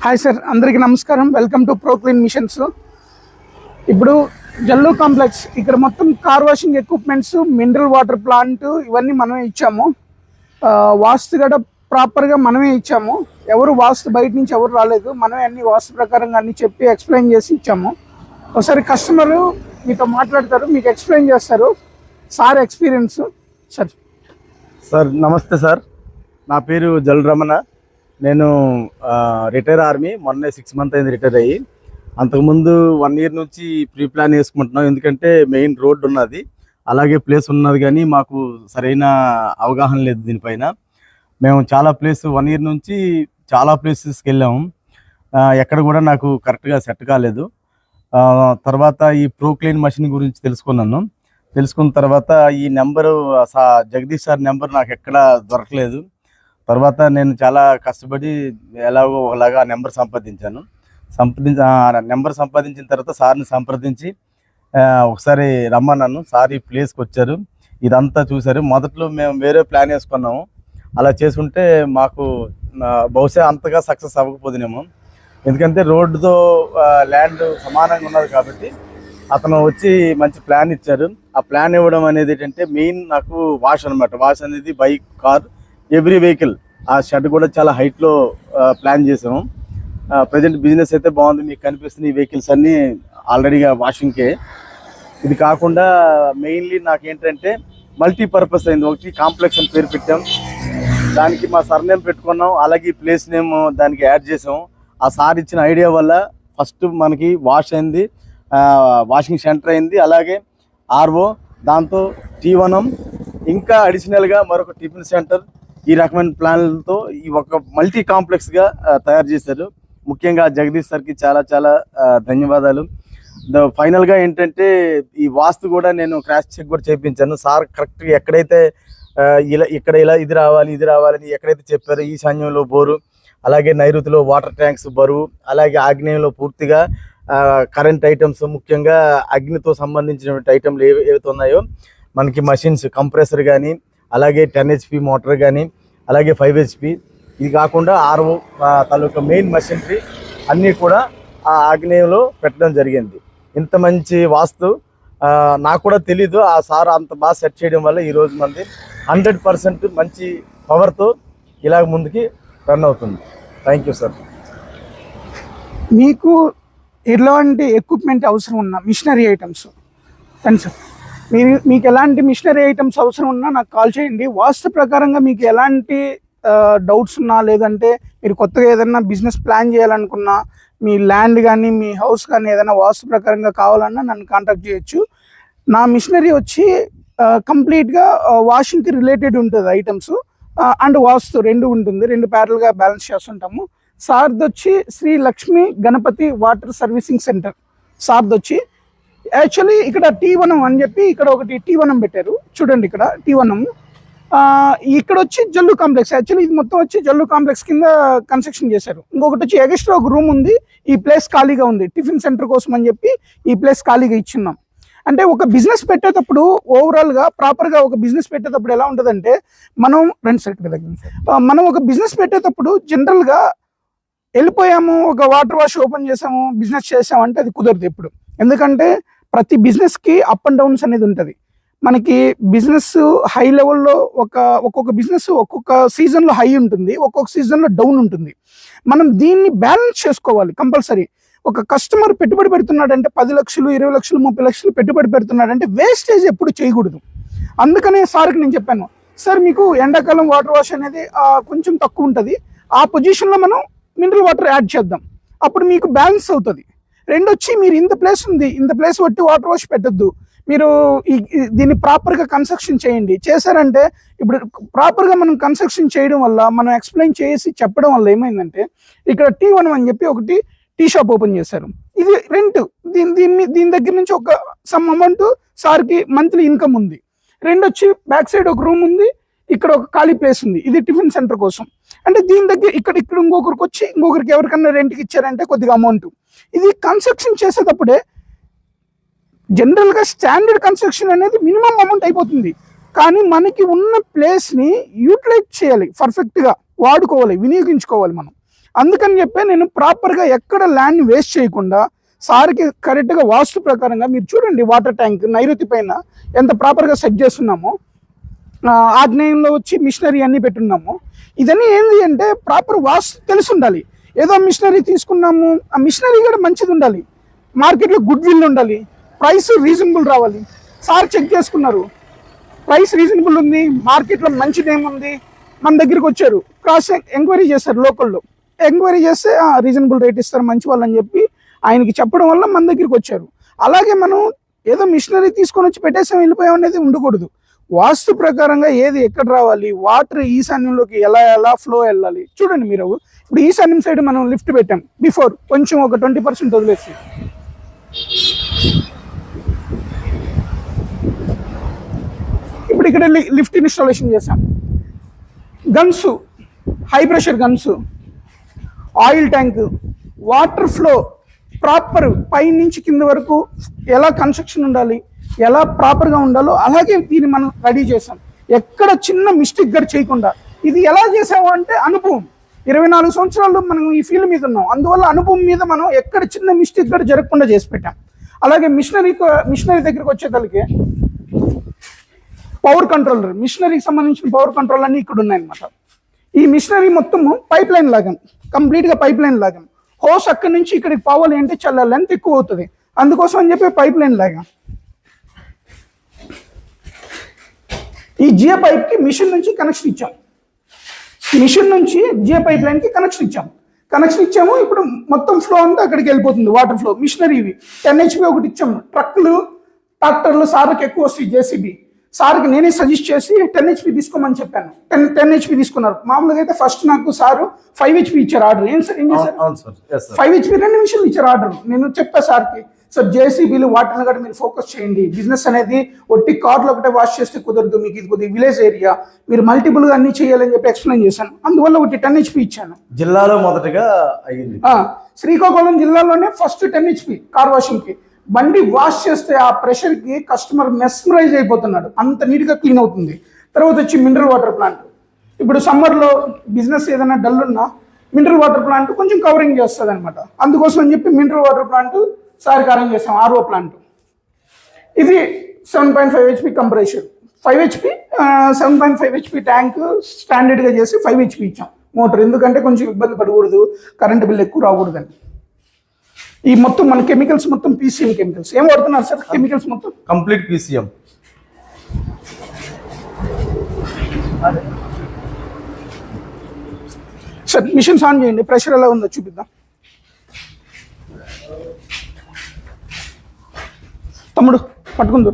Hi sir, అందరికీ నమస్కారం. Welcome to Proclean machines. ఇప్పుడు జల్లు కాంప్లెక్స్ ఇక్కడ మొత్తం car washing equipments, mineral water plant ఇవన్నీ మనమే ఇచ్చాము. వాస్తు కూడా ప్రాపర్గా మనమే ఇచ్చాము. ఎవరు వాస్తు బయట నుంచి ఎవరు రాలేదు, మనమే అన్ని వాస్తు ప్రకారంగా అన్ని చెప్పి ఎక్స్ప్లెయిన్ చేసి ఇచ్చాము. ఒకసారి కస్టమరు మీతో మాట్లాడతారు, మీకు ఎక్స్ప్లెయిన్ చేస్తారు సార్ ఎక్స్పీరియన్స్. సార్ నమస్తే సార్, నా పేరు జల్ రమణ. నేను రిటైర్ ఆర్మీ, మొన్నే 6 months అయింది రిటైర్ అయ్యి. అంతకుముందు 1 year నుంచి ప్రీ ప్లాన్ వేసుకుంటున్నాం, ఎందుకంటే మెయిన్ రోడ్డు ఉన్నది, అలాగే ప్లేస్ ఉన్నది, కానీ మాకు సరైన అవగాహన లేదు దీనిపైన. మేము చాలా 1 year నుంచి చాలా ప్లేసెస్కి వెళ్ళాము, ఎక్కడ కూడా నాకు కరెక్ట్గా సెట్ కాలేదు. తర్వాత ఈ ప్రోక్లీన్ మషిన్ గురించి తెలుసుకున్న తర్వాత ఈ నెంబరు జగదీష్ సార్ నెంబర్ నాకు ఎక్కడ దొరకలేదు. తర్వాత నేను చాలా కష్టపడి ఎలాగో ఒకలాగా ఆ నెంబర్ సంపాదించిన తర్వాత సార్ని సంప్రదించి ఒకసారి రమ్మన్నాను. సార్ ఈ ప్లేస్కి వచ్చారు, ఇదంతా చూశారు. మొదట్లో మేము వేరే ప్లాన్ వేసుకున్నాము, అలా చేసుకుంటే మాకు బహుశా అంతగా సక్సెస్ అవ్వకపోతున్నాము. ఎందుకంటే రోడ్డుతో ల్యాండ్ సమానంగా ఉన్నది కాబట్టి అతను వచ్చి మంచి ప్లాన్ ఇచ్చారు. ఆ ప్లాన్ ఇవ్వడం అనేది ఏంటంటే మెయిన్ నాకు వాష్ అనమాట. వాష్ అనేది బైక్, కార్, ఎవ్రీ వెహికల్. ఆ షెడ్ కూడా చాలా హైట్లో ప్లాన్ చేసాము. ప్రజెంట్ బిజినెస్ అయితే బాగుంది, మీకు కనిపిస్తున్న ఈ వెహికల్స్ అన్నీ ఆల్రెడీగా వాషింగ్కే. ఇది కాకుండా మెయిన్లీ నాకేంటంటే మల్టీపర్పస్ అయింది. ఒకటి కాంప్లెక్స్ అని పేరు పెట్టాం, దానికి మా సర్నేమ్ పెట్టుకున్నాం, అలాగే ప్లేస్ నేమ్ దానికి యాడ్ చేసాము. ఆ సార్ ఇచ్చిన ఐడియా వల్ల ఫస్ట్ మనకి వాష్ అయింది, వాషింగ్ సెంటర్ అయింది, అలాగే ఆర్ఓ, దాంతో T1M, ఇంకా అడిషనల్గా మరొక టిఫిన్ సెంటర్. ఈ రకమైన ప్లాన్లతో ఈ ఒక మల్టీ కాంప్లెక్స్గా తయారు చేశారు. ముఖ్యంగా జగదీష్ సార్కి చాలా చాలా ధన్యవాదాలు. ఫైనల్గా ఏంటంటే ఈ వాస్తు కూడా నేను క్రాష్ చెక్ కూడా చేయించాను. సార్ కరెక్ట్గా ఎక్కడైతే ఇక్కడ ఇది రావాలని ఎక్కడైతే చెప్పారో, ఈశాన్యంలో బోరు, అలాగే నైరుతిలో వాటర్ ట్యాంక్స్ బరువు, అలాగే ఆగ్నేయంలో పూర్తిగా కరెంట్ ఐటమ్స్, ముఖ్యంగా అగ్నితో సంబంధించినటువంటి ఐటమ్లు ఏవైతే ఉన్నాయో మనకి మషిన్స్, కంప్రెసర్ కానీ, అలాగే 10 HP మోటార్ కానీ, అలాగే 5 HP, ఇది కాకుండా ఆర్ఓ తాలూకా మెయిన్ మషినరీ అన్నీ కూడా ఆ ఆగ్నేయంలో పెట్టడం జరిగింది. ఇంత మంచి వాస్తు నాకు కూడా తెలీదు. ఆ సార్ అంత బాగా సెట్ చేయడం వల్ల ఈరోజు మంది 100% మంచి పవర్తో ఇలాగ ముందుకి రన్ అవుతుంది. Thank you sir. మీకు ఎలాంటి ఎక్విప్మెంట్ అవసరం ఉన్నా, మిషనరీ ఐటమ్స్ అండి సార్, మీకు ఎలాంటి మిషనరీ ఐటమ్స్ అవసరం ఉన్నా నాకు కాల్ చేయండి. వాస్తు ప్రకారంగా మీకు ఎలాంటి డౌట్స్ ఉన్నా, లేదంటే మీరు కొత్తగా ఏదైనా బిజినెస్ ప్లాన్ చేయాలనుకున్నా, మీ ల్యాండ్ కానీ మీ హౌస్ కానీ ఏదైనా వాస్తు ప్రకారంగా కావాలన్నా నన్ను కాంటాక్ట్ చేయొచ్చు. నా మిషనరీ వచ్చి కంప్లీట్గా వాషింగ్కి రిలేటెడ్ ఉంటుంది ఐటమ్స్ అండ్ వాస్తు రెండు ఉంటుంది, 2 ప్యారల్గా బ్యాలెన్స్ చేస్తుంటాము. సార్ది వచ్చి Sri Lakshmi Ganapathi water servicing centre. సార్ది వచ్చి యాక్చువల్లీ ఇక్కడ T1M అని చెప్పి ఇక్కడ ఒకటి T1M పెట్టారు చూడండి, ఇక్కడ T1M. ఇక్కడ వచ్చి జల్లు కాంప్లెక్స్. యాక్చువల్లీ ఇది మొత్తం వచ్చి జల్లు కాంప్లెక్స్ కింద కన్స్ట్రక్షన్ చేశారు. ఇంకొకటి వచ్చి ఎక్స్ట్రా ఒక రూమ్ ఉంది, ఈ ప్లేస్ ఖాళీగా ఉంది, టిఫిన్ సెంటర్ కోసం అని చెప్పి ఈ ప్లేస్ ఖాళీగా ఇచ్చున్నాం. అంటే ఒక బిజినెస్ పెట్టేటప్పుడు ఓవరాల్గా ప్రాపర్గా ఒక బిజినెస్ పెట్టేటప్పుడు ఎలా ఉంటుందంటే, మనం ఒక బిజినెస్ పెట్టేటప్పుడు జనరల్గా వెళ్ళిపోయాము, ఒక వాటర్ వాష్ ఓపెన్ చేసాము, బిజినెస్ చేసామంటే అది కుదరదు ఎప్పుడు. ఎందుకంటే ప్రతి బిజినెస్కి అప్ అండ్ డౌన్స్ అనేది ఉంటుంది. మనకి బిజినెస్ హై లెవెల్లో ఒక్కొక్క బిజినెస్ ఒక్కొక్క సీజన్లో హై ఉంటుంది, ఒక్కొక్క సీజన్లో డౌన్ ఉంటుంది. మనం దీన్ని బ్యాలెన్స్ చేసుకోవాలి కంపల్సరీ. ఒక కస్టమర్ పెట్టుబడి పెడుతున్నాడంటే 10 లక్షలు, 20 లక్షలు, 30 లక్షలు పెట్టుబడి పెడుతున్నాడంటే వేస్టేజ్ ఎప్పుడు చేయకూడదు. అందుకనే సార్కి నేను చెప్పాను, సార్ మీకు ఎండాకాలం వాటర్ వాష్ అనేది కొంచెం తక్కువ ఉంటుంది, ఆ పొజిషన్లో మనం మినరల్ వాటర్ యాడ్ చేద్దాం, అప్పుడు మీకు బ్యాలెన్స్ అవుతుంది. రెండు వచ్చి మీరు ఇంత ప్లేస్ ఉంది, ఇంత ప్లేస్ బట్టి వాటర్ వాష్ పెట్టద్దు, మీరు దీన్ని ప్రాపర్గా కన్స్ట్రక్షన్ చేయండి. చేశారంటే ఇప్పుడు ప్రాపర్గా మనం కన్స్ట్రక్షన్ చేయడం వల్ల, మనం ఎక్స్ప్లెయిన్ చేసి చెప్పడం వల్ల ఏమైందంటే, ఇక్కడ T1M అని చెప్పి ఒకటి టీ షాప్ ఓపెన్ చేశారు. ఇది రెంట్, దీని దగ్గర నుంచి ఒక సమ్ అమౌంట్ సార్కి మంత్లీ ఇన్కమ్ ఉంది. రెండు వచ్చి బ్యాక్ సైడ్ ఒక రూమ్ ఉంది, ఇక్కడ ఒక ఖాళీ ప్లేస్ ఉంది, ఇది టిఫిన్ సెంటర్ కోసం. అంటే దీని దగ్గర ఇక్కడ ఇంకొకరికి వచ్చి ఇంకొకరికి ఎవరికన్నా రెంట్కి ఇచ్చారంటే కొద్దిగా అమౌంట్. ఇది కన్స్ట్రక్షన్ చేసేటప్పుడే జనరల్గా స్టాండర్డ్ కన్స్ట్రక్షన్ అనేది మినిమం అమౌంట్ అయిపోతుంది, కానీ మనకి ఉన్న ప్లేస్ని యూటిలైజ్ చేయాలి, పర్ఫెక్ట్గా వాడుకోవాలి, వినియోగించుకోవాలి మనం. అందుకని చెప్పి నేను ప్రాపర్గా ఎక్కడ ల్యాండ్ వేస్ట్ చేయకుండా సార్కి కరెక్ట్గా వాస్తు ప్రకారంగా మీరు చూడండి, వాటర్ ట్యాంక్ నైరుతి పైన ఎంత ప్రాపర్గా సెట్ చేస్తున్నామో, ఆగ్నేయంలో వచ్చి మిషనరీ అన్నీ పెట్టున్నాము. ఇదన్నీ ఏంటి అంటే ప్రాపర్ వాస్తు తెలిసి ఉండాలి. ఏదో మిషనరీ తీసుకున్నాము, ఆ మిషనరీ కూడా మంచిది ఉండాలి, మార్కెట్లో గుడ్ విల్ ఉండాలి, ప్రైస్ రీజనబుల్ రావాలి. సార్ చెక్ చేసుకున్నారు, ప్రైస్ రీజనబుల్ ఉంది, మార్కెట్లో మంచిది ఏముంది, మన దగ్గరికి వచ్చారు, క్రాస్ ఎంక్వైరీ చేస్తారు, లోకల్లో ఎంక్వైరీ చేస్తే రీజనబుల్ రేట్ ఇస్తారు మంచి వాళ్ళు అని చెప్పి ఆయనకి చెప్పడం వల్ల మన దగ్గరికి వచ్చారు. అలాగే మనం ఏదో మిషనరీ తీసుకొని వచ్చి పెట్టేసాం వెళ్ళిపోయాం అనేది ఉండకూడదు. వాస్తు ప్రకారంగా ఏది ఎక్కడ రావాలి, వాటర్ ఈశాన్యంలోకి ఎలా ఫ్లో వెళ్ళాలి. చూడండి మీరు, ఇప్పుడు ఈశాన్యం సైడ్ మనం లిఫ్ట్ పెట్టాం, బిఫోర్ కొంచెం ఒక 20% వదిలేసి, ఇప్పుడు ఇక్కడ లిఫ్ట్ ఇన్స్టాలేషన్ చేసాం. Guns, high pressure guns, oil tank, water flow proper పై నుంచి కింద వరకు ఎలా కన్స్ట్రక్షన్ ఉండాలి, ఎలా ప్రాపర్గా ఉండాలో అలాగే దీన్ని మనం రెడీ చేసాం. ఎక్కడ చిన్న మిస్టేక్ కూడా చేయకుండా. ఇది ఎలా చేసాము అంటే అనుభవం, 24 సంవత్సరాలు మనం ఈ ఫీల్డ్ మీద ఉన్నాం, అందువల్ల అనుభవం మీద మనం ఎక్కడ చిన్న మిస్టేక్ కూడా జరగకుండా చేసి పెట్టాం. అలాగే మిషనరీ దగ్గరికి వచ్చేతలకి పవర్ కంట్రోలర్, మిషనరీకి సంబంధించిన పవర్ కంట్రోల్ అన్నీ ఇక్కడ ఉన్నాయన్నమాట. ఈ మిషనరీ మొత్తము పైప్ లైన్ లాగాం, కంప్లీట్గా పైప్ లైన్ లాగాం. హోస్ అక్కడి నుంచి ఇక్కడికి పోవాలి అంటే చాలా లెంత్ ఎక్కువ అవుతుంది, అందుకోసం అని చెప్పి పైప్ లైన్ లాగాం. ఈ జియో పైప్కి మిషన్ నుంచి కనెక్షన్ ఇచ్చాం, మిషన్ నుంచి జియో పైప్ లైన్కి కనెక్షన్ ఇచ్చాము. ఇప్పుడు మొత్తం ఫ్లో అంతా అక్కడికి వెళ్ళిపోతుంది, వాటర్ ఫ్లో. మిషనరీ ఇవి 10 HP ఒకటి ఇచ్చాము. ట్రక్లు, ట్రాక్టర్లు సార్కి ఎక్కువ వస్తాయి, జేసీబీ. సార్కి నేనే సజెస్ట్ చేసి 10 HP తీసుకోమని చెప్పాను. 10 HP తీసుకున్నారు. మామూలుగా అయితే ఫస్ట్ నాకు సారు 5 HP ఇచ్చారు ఆర్డర్. ఏం చేశారు? 5 HP 2 నిమిషాలు ఇచ్చారు ఆర్డర్. నేను చెప్పా సార్కి, సార్ జేసీబీలు వాటిని కూడా మీరు ఫోకస్ చేయండి, బిజినెస్ అనేది ఒట్టి కార్లు ఒకటే వాష్ చేస్తే కుదరదు, మీకు ఇది కొద్దిగా విలేజ్ ఏరియా, మీరు మల్టిపుల్గా అన్ని చేయాలని చెప్పి ఎక్స్ప్లెయిన్ చేశాను. అందువల్ల ఒకటి 10 HP ఇచ్చాను. జిల్లాలో మొదటగా అయ్యింది. శ్రీకాకుళం జిల్లాలోనే ఫస్ట్ 10 HP కార్ వాషింగ్కి. బండి వాష్ చేస్తే ఆ ప్రెషర్కి కస్టమర్ మెస్మరైజ్ అయిపోతున్నాడు, అంత నీట్గా క్లీన్ అవుతుంది. తర్వాత వచ్చి మినరల్ వాటర్ ప్లాంట్. ఇప్పుడు సమ్మర్లో బిజినెస్ ఏదైనా డల్ ఉన్నా మినరల్ వాటర్ ప్లాంట్ కొంచెం కవరింగ్ చేస్తుంది అనమాట. అందుకోసం అని చెప్పి మినరల్ వాటర్ ప్లాంట్ సార్కి అరేంజ్ చేస్తాం. ఆర్ఓ ప్లాంట్ ఇది 7.5 HP compressor, 5 HP 7.5 HP tank స్టాండర్డ్గా చేసి 5 HP ఇచ్చాం మోటార్. ఎందుకంటే కొంచెం ఇబ్బంది పడకూడదు, కరెంట్ బిల్ ఎక్కువ రాకూడదని. ఈ మొత్తం మన కెమికల్స్ మొత్తం PCM కెమికల్స్. ఏం వాడుతున్నారు సార్ కెమికల్స్ మొత్తం? Complete PCM. Sir machines on చేయండి, ప్రెషర్ ఎలా ఉందో చూపిద్దాం. తమ్ముడు పట్టుకుందు.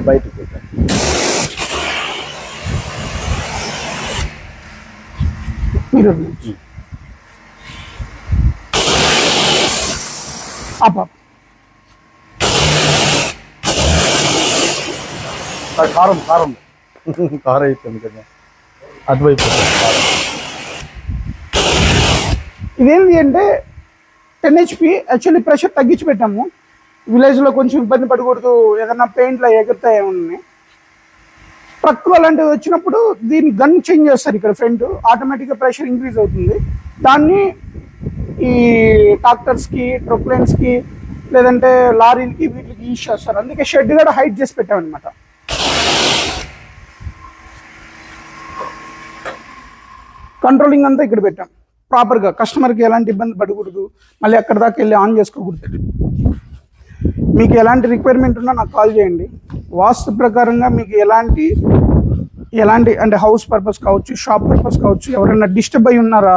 బయటకు మీరు కారం కారం అయిపోయింది కదా, అటువైపు. ఇదేంటి అంటే 10 HP యాక్చువల్లీ ప్రెషర్ తగ్గించి పెట్టాము. విలేజ్లో కొంచెం ఇబ్బంది పడకూడదు, ఏదైనా పెయింట్లో ఎగురుతాయేమని. ట్రక్ అలాంటివి వచ్చినప్పుడు దీన్ని గన్ చేంజ్ చేస్తారు ఇక్కడ ఫ్రంట్, ఆటోమేటిక్గా ప్రెషర్ ఇంక్రీజ్ అవుతుంది. దాన్ని ఈ ట్రాక్టర్స్కి, ట్రక్లైన్స్కి, లేదంటే లారీలకి, వీటికి యూజ్ చేస్తారు. అందుకే షెడ్ కూడా హైట్ చేసి పెట్టామన్నమాట. కంట్రోలింగ్ అంతా ఇక్కడ పెట్టాం ప్రాపర్గా, కస్టమర్కి ఎలాంటి ఇబ్బంది పడకూడదు, మళ్ళీ అక్కడ దాకా వెళ్ళి ఆన్ చేసుకోకూడదు. మీకు ఎలాంటి రిక్వైర్మెంట్ ఉన్నా నాకు కాల్ చేయండి. వాస్తు ప్రకారంగా మీకు ఎలాంటి అంటే హౌస్ పర్పస్ కావచ్చు, షాప్ పర్పస్ కావచ్చు, ఎవరైనా డిస్టర్బ్ అయి ఉన్నారా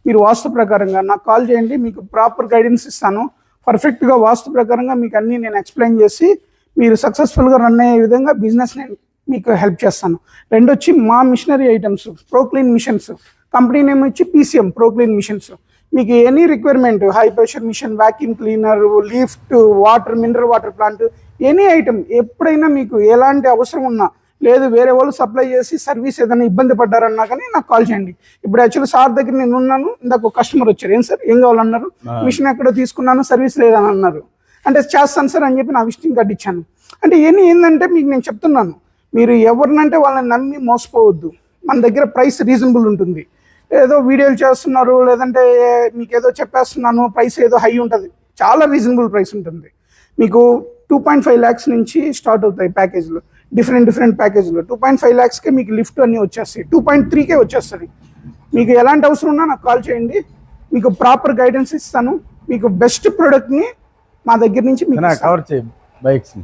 మీరు వాస్తు ప్రకారంగా నాకు కాల్ చేయండి, మీకు ప్రాపర్ గైడెన్స్ ఇస్తాను. పర్ఫెక్ట్గా వాస్తు ప్రకారంగా మీకు అన్నీ నేను ఎక్స్ప్లెయిన్ చేసి మీరు సక్సెస్ఫుల్గా రన్ అయ్యే విధంగా బిజినెస్ నేను మీకు హెల్ప్ చేస్తాను. రెండు వచ్చి మా machinery items, Proclean machines, company name వచ్చి PCM ప్రోక్లీన్ మిషన్స్. మీకు any requirement, high pressure machine, vacuum cleaner, lift, water, mineral water plant, any item ఎప్పుడైనా మీకు ఎలాంటి అవసరం ఉన్నా, లేదు వేరే వాళ్ళు సప్లై చేసి సర్వీస్ ఏదైనా ఇబ్బంది పడ్డారన్నా కానీ నాకు కాల్ చేయండి. ఇప్పుడు యాక్చువల్లీ సార్ దగ్గర నేను ఉన్నాను, ఇందాక ఒక కస్టమర్ వచ్చారు, ఏం సార్ ఏం కావాలన్నారు, మిషన్ ఎక్కడో తీసుకున్నాను సర్వీస్ లేదని అన్నారు. అంటే చేస్తాను సార్ అని చెప్పి నా విజిటింగ్ కార్డు ఇచ్చాను. అంటే ఏంటంటే మీకు నేను చెప్తున్నాను, మీరు ఎవరినంటే వాళ్ళని నమ్మి మోసపోవద్దు. మన దగ్గర ప్రైస్ రీజనబుల్ ఉంటుంది. ఏదో వీడియోలు చేస్తున్నారు, లేదంటే మీకు ఏదో చెప్పేస్తున్నాను, ప్రైస్ ఏదో హై ఉంటుంది. చాలా రీజనబుల్ ప్రైస్ ఉంటుంది. మీకు 2.5 lakhs నుంచి స్టార్ట్ అవుతాయి ప్యాకేజ్లు, డిఫరెంట్ ప్యాకేజ్లు. 2.5 lakhsకే మీకు లిఫ్ట్ అన్నీ వచ్చేస్తాయి. 2.3కే వచ్చేస్తుంది. మీకు ఎలాంటి అవసరం ఉన్నా నాకు కాల్ చేయండి, మీకు ప్రాపర్ గైడెన్స్ ఇస్తాను. మీకు బెస్ట్ ప్రోడక్ట్ని మా దగ్గర నుంచి మీకు కవర్ చేయి బైక్స్.